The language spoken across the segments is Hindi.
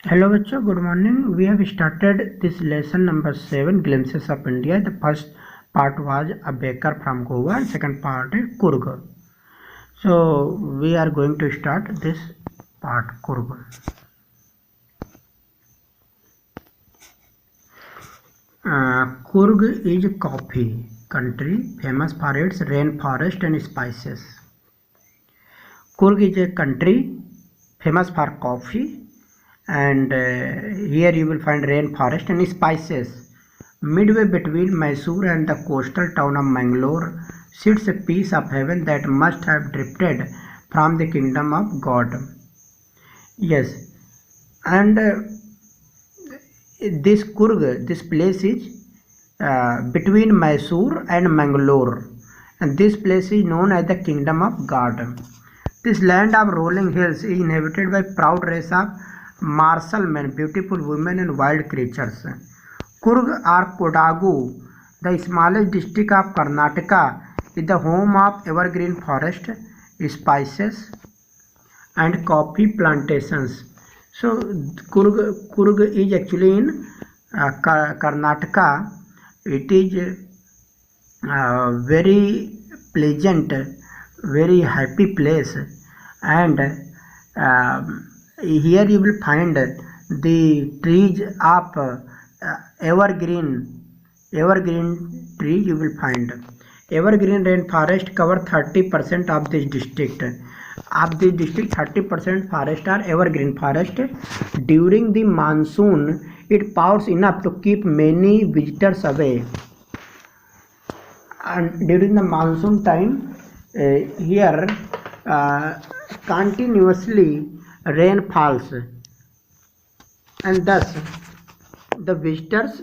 हेलो बच्चों, good morning. We have started this lesson number 7 glimpses of India. The first part was a baker from Goa and second part is Kurg. So we are going to start this part, Kurg. Kurg is a coffee country famous for its rainforest and spices. Kurg is a country famous for coffee, and here you will find rainforest and spices. Midway between Mysore and the coastal town of Mangalore sits a piece of heaven that must have drifted from the kingdom of God. Yes, and this Kurg, this place is between Mysore and Mangalore, and this place is known as the kingdom of God. This land of rolling hills is inhabited by proud race of martial men, beautiful women and wild creatures. Kurg or Kodagu, the smallest district of Karnataka, is the home of evergreen forest, spices and coffee plantations. So Kurg is actually in Karnataka. It is very pleasant, very happy place, and here you will find the trees of evergreen trees. You will find evergreen rainforest cover 30% of this district. Of the district, 30% forest are evergreen forest. During the monsoon, it pours enough to keep many visitors away. And during the monsoon time, here continuously rain falls, and thus the visitors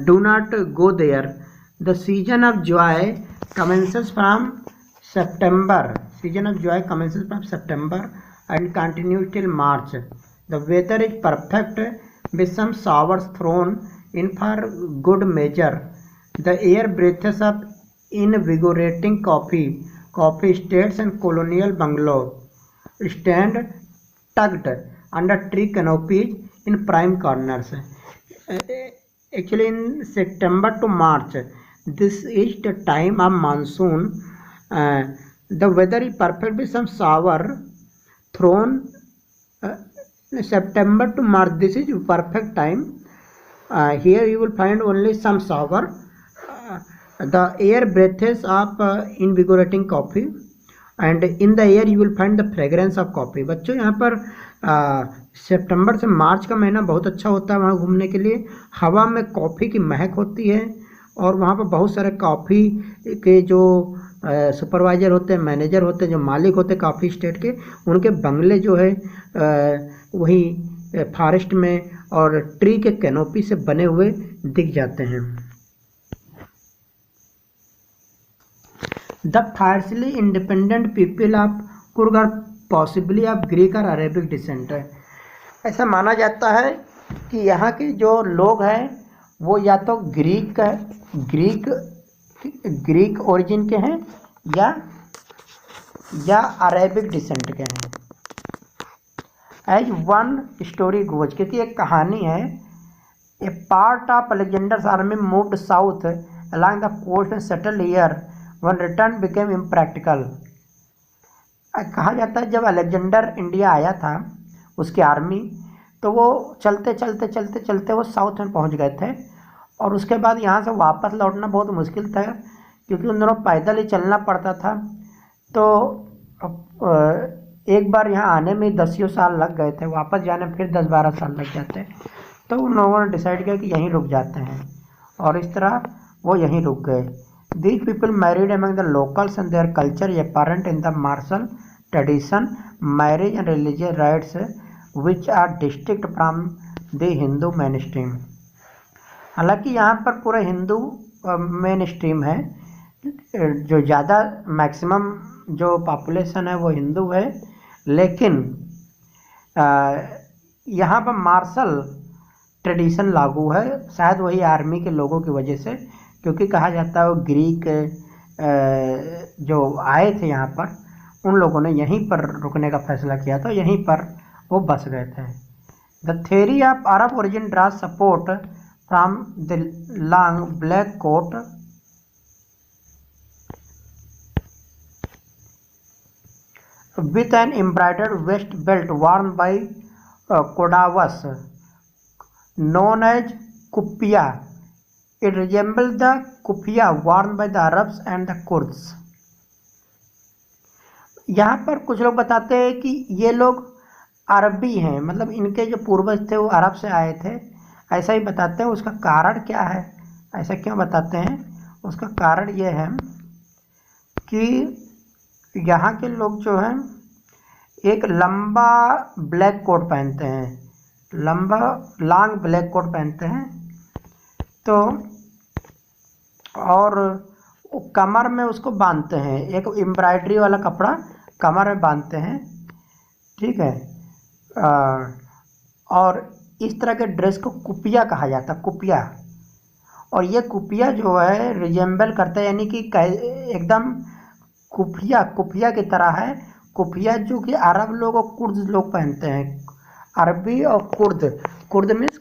do not go there. The season of joy commences from September. Season of joy commences from September and continues till March. The weather is perfect with some showers thrown in for good measure. The air breathes of invigorating coffee. Coffee estates and colonial bungalows stand tucked under tree canopies in prime corners. Uh, Actually, in September to March, this is the time of monsoon. Uh, the weather is perfect with some shower thrown. uh, September to March, this is perfect time. Here you will find only some shower. The air breathes of invigorating coffee, and in the air you will find the fragrance of coffee. बच्चों, यहाँ पर सितंबर से मार्च का महीना बहुत अच्छा होता है वहाँ घूमने के लिए। हवा में कॉफ़ी की महक होती है, और वहाँ पर बहुत सारे कॉफ़ी के जो सुपरवाइज़र होते हैं, मैनेजर होते हैं, जो मालिक होते हैं कॉफ़ी स्टेट के, उनके बंगले जो है वही फॉरेस्ट में और ट्री के कैनोपी से बने हुए दिख जाते हैं। The fiercely independent people of Kurg are possibली of Greek और अरेबिक डिसेंट है। ऐसा माना जाता है कि यहाँ के जो लोग हैं वो या तो ग्रीक ओरिजिन के हैं या अरेबिक डिसेंट के हैं। एज वन स्टोरी गोज, क्योंकि एक कहानी है, a part of Alexander's army moved south along the coast and settled here one return became impractical. कहा जाता है जब अलेक्जेंडर इंडिया आया था उसकी आर्मी, तो वो चलते वो साउथ में पहुंच गए थे, और उसके बाद यहाँ से वापस लौटना बहुत मुश्किल था, क्योंकि उन दोनों पैदल ही चलना पड़ता था। तो एक बार यहाँ आने में 10 साल लग गए थे, वापस जाने में फिर 10-12 साल लग जाते। तो उन लोगों ने डिसाइड किया कि यहीं रुक जाते हैं, और इस तरह वो यहीं रुक गए। These people married among the locals, and their culture is apparent in the martial tradition, marriage and religious rites, which are distinct from the Hindu mainstream. हालांकि यहाँ पर पूरा हिंदू मेन स्ट्रीम है, जो ज़्यादा मैक्सिमम जो पॉपुलेशन है वो हिंदू है, लेकिन यहाँ पर मार्शल ट्रेडिशन लागू है, शायद वही आर्मी के लोगों की वजह से, क्योंकि कहा जाता है वो ग्रीक जो आए थे यहाँ पर, उन लोगों ने यहीं पर रुकने का फैसला किया था, यहीं पर वो बस गए थे। The theory of Arab origin draws support from the long black coat with an embroidered waist belt worn by Kodavas, known as kufiya. It resembles the kufiya worn by the Arabs and the Kurds. यहाँ पर कुछ लोग बताते हैं कि ये लोग अरबी हैं, मतलब इनके जो पूर्वज थे वो अरब से आए थे, ऐसा ही बताते हैं। उसका कारण क्या है, ऐसा क्यों बताते हैं? उसका कारण ये है कि यहाँ के लोग जो हैं एक लंबा ब्लैक कोट पहनते हैं, लंबा लॉन्ग ब्लैक कोट पहनते हैं, तो और कमर में उसको बांधते हैं, एक एम्ब्रॉयडरी वाला कपड़ा कमर में बांधते हैं, ठीक है। और इस तरह के ड्रेस को कुपिया कहा जाता है, कुपिया। और ये कुपिया जो है रिजेंबल करता है, यानी कि एकदम कुफिया की तरह है। कुफिया जो कि अरब लोग और कुर्द लोग पहनते हैं, अरबी और कुर्द मीन्स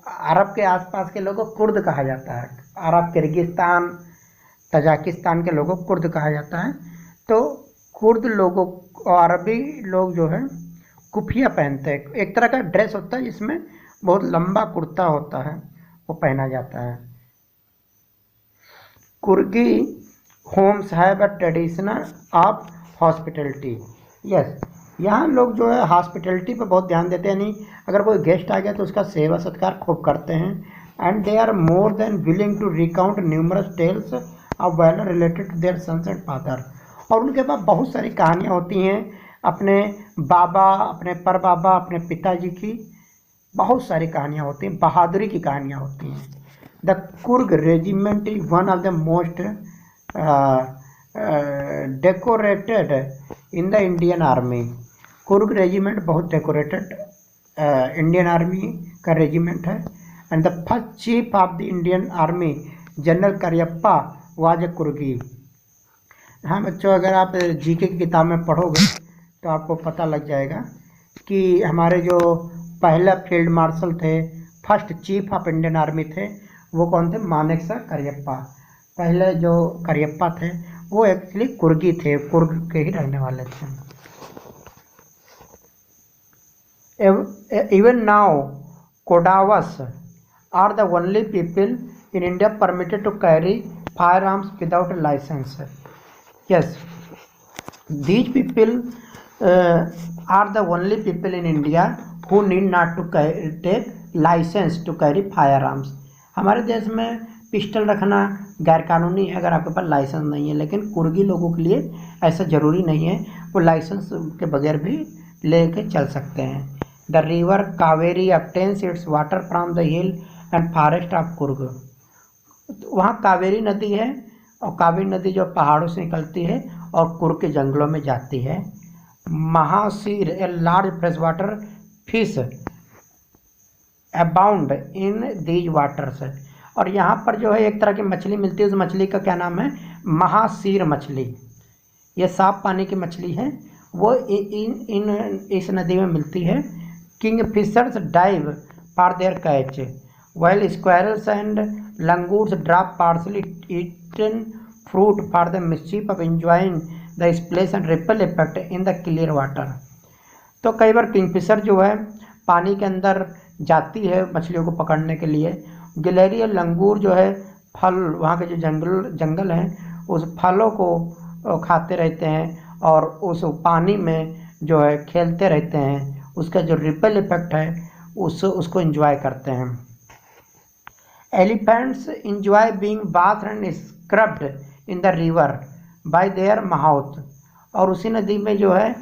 अरब के आसपास के लोगों को कुर्द कहा जाता है। अरब, किर्गिस्तान, तजाकिस्तान के लोगों को कुर्द कहा जाता है। तो कुर्द लोगों और अरबी लोग जो है कुफिया पहनते हैं, एक तरह का ड्रेस होता है जिसमें बहुत लंबा कुर्ता होता है, वो पहना जाता है। Coorgi homes have a traditional of hospitality. Yes, यहाँ लोग जो है हॉस्पिटलिटी पर बहुत ध्यान देते हैं, यानी अगर कोई गेस्ट आ गया तो उसका सेवा सत्कार खूब करते हैं। And they are more than willing to recount numerous tales of valour related to their sons and father. और उनके पास बहुत सारी कहानियाँ होती हैं अपने बाबा, अपने परबाबा, अपने पिताजी की, बहुत सारी कहानियाँ होती हैं, बहादुरी की कहानियाँ होती हैं। The Coorg regiment is one of the most decorated in the Indian army. Coorg regiment बहुत डेकोरेटेड इंडियन आर्मी का रेजिमेंट है। And the first chief of the Indian army general Cariappa was a Coorgi. हाँ बच्चों, अगर आप जीके की किताब में पढ़ोगे तो आपको पता लग जाएगा कि हमारे जो पहला फील्ड मार्शल थे, first chief of Indian army थे, वो कौन थे? मानेकशॉ करियप्पा। पहले जो करियप्पा थे वो एक्चुअली कुर्गी थे, कुर्ग के ही रहने वाले थे। Even now Kodavas are the only people in India permitted to carry firearms without a licence. Yes, these people are the only people in India who need not to take license to carry firearms। हमारे देश में पिस्टल रखना गैरकानूनी है अगर आपके पास लाइसेंस नहीं है, लेकिन कुर्गी लोगों के लिए ऐसा ज़रूरी नहीं है, वो लाइसेंस के बगैर भी लेके चल सकते हैं। The river Kaveri obtains its water from the hill and forest of Coorg. वहाँ कावेरी नदी है और कावेरी नदी जो पहाड़ों से निकलती है और कुर्ग के जंगलों में जाती है। Mahseer a large fresh water fish abound in these waters. और यहाँ पर जो है एक तरह की मछली मिलती है, उस मछली का क्या नाम है? महासीर मछली। ये साफ पानी की मछली है, वो इस नदी में मिलती है। Kingfishers dive for their catch while squirrels and langurs drop partially eaten fruit for the mischief of enjoying the splash and ripple effect in the clear water। तो कई बार किंगफिशर जो है पानी के अंदर जाती है मछलियों को पकड़ने के लिए। गिलहरी और लंगूर जो है फल, वहाँ के जो जंगल हैं उस फलों को खाते रहते हैं और उस पानी में जो है खेलते रहते हैं, उसका जो रिपल इफेक्ट है उसको एंजॉय करते हैं। Elephants enjoy being bathed and scrubbed in the river by their माहौत। और उसी नदी में जो है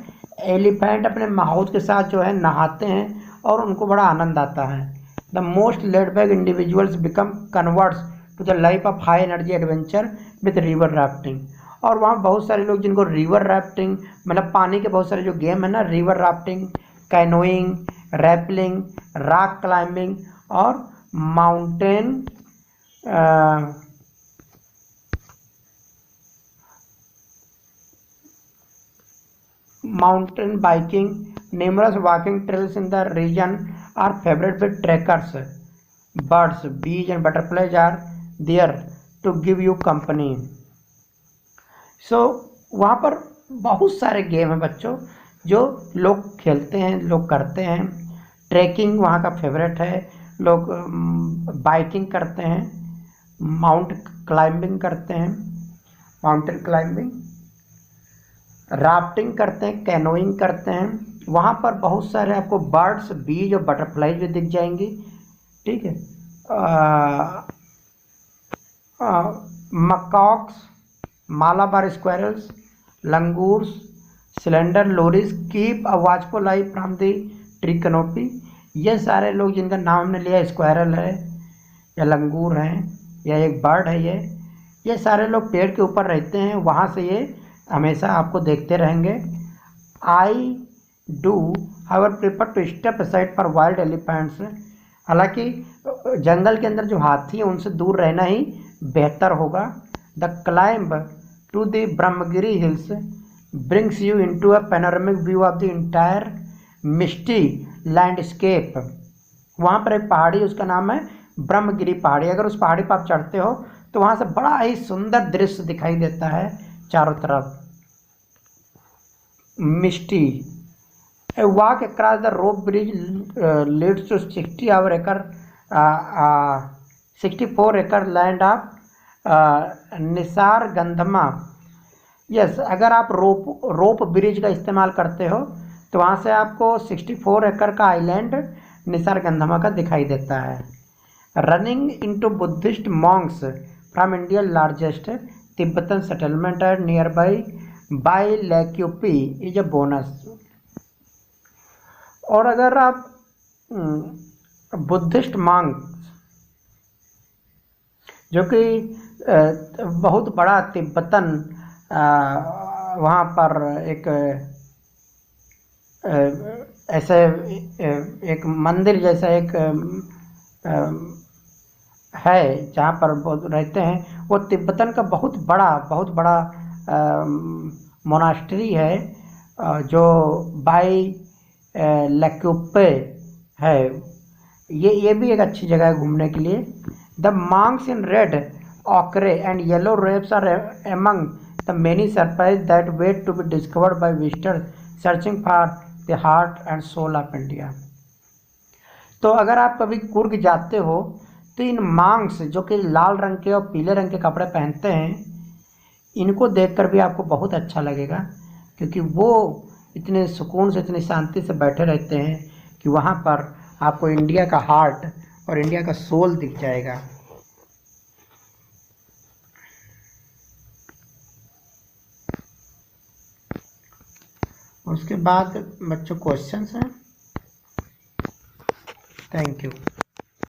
एलिफेंट अपने माहौत के साथ जो है नहाते हैं और उनको बड़ा आनंद आता है। The most laid back individuals become converts to the life of high energy adventure with river rafting. और वहाँ बहुत सारे लोग जिनको रिवर राफ्टिंग मतलब पानी के बहुत सारे जो गेम है ना, river rafting, canoeing, rappelling, rock climbing और mountain biking. Numerous walking trails in the region are favorite with trekkers. Birds, bees and butterflies are there to give you company. So वहाँ पर बहुत सारे गेम हैं बच्चों जो लोग खेलते हैं, लोग करते हैं. ट्रैकिंग वहाँ का फेवरेट है. लोग बाइकिंग करते हैं, माउंट क्लाइंबिंग करते हैं, माउंटेन क्लाइंबिंग, राफ्टिंग करते हैं, कैनोइंग करते हैं. वहाँ पर बहुत सारे आपको बर्ड्स, बीज और बटरफ्लाइज भी दिख जाएंगी. ठीक है. Macaques, Malabar squirrels, langurs, slender lorises keep a watchful eye from the tree canopy. ये सारे लोग जिनका नाम हमने लिया, स्क्वायरल है या लंगूर हैं या एक बर्ड है, ये सारे लोग पेड़ के ऊपर रहते हैं. वहाँ से ये हमेशा आपको देखते रहेंगे. I do however prefer to step aside for wild elephants. हालांकि जंगल के अंदर जो हाथी हैं उनसे दूर रहना ही बेहतर होगा. The climb to the Brahmagiri hills brings you into a panoramic view of the entire misty landscape. वहाँ पर एक पहाड़ी, उसका नाम है ब्रह्मगिरी पहाड़ी. अगर उस पहाड़ी पर आप चढ़ते हो तो वहाँ से बड़ा ही सुंदर दृश्य दिखाई देता है चारों तरफ. मिस्टी. A walk across the rope bridge leads to 64 acre land of Nisargadhama. यस, अगर आप रोप ब्रिज का इस्तेमाल करते हो तो वहाँ से आपको 64 एकड़ का आइलैंड निसार गंधमा का दिखाई देता है. Running into Buddhist monks from India largest Tibetan settlement at nearby Bylakuppe is a bonus. और अगर आप बुद्धिस्ट मॉन्क्स, जो कि बहुत बड़ा तिब्बतन वहाँ पर एक ऐसे एक मंदिर जैसा एक है जहाँ पर रहते हैं, वो तिब्बतन का बहुत बड़ा मोनास्ट्री है जो बाई लैक्यूपे है. ये भी एक अच्छी जगह है घूमने के लिए. The monks in red ochre and yellow wraps are among the many surprise that wait to be discovered by visitors searching for the heart and soul of India. तो अगर आप कभी कुर्ग जाते हो तो इन मॉन्क्स, जो कि लाल रंग के और पीले रंग के कपड़े पहनते हैं, इनको देखकर भी आपको बहुत अच्छा लगेगा, क्योंकि वो इतने सुकून से, इतनी शांति से बैठे रहते हैं कि वहाँ पर आपको इंडिया का हार्ट और इंडिया का सोल दिख जाएगा. उसके बाद बच्चों क्वेश्चंस हैं. Thank you.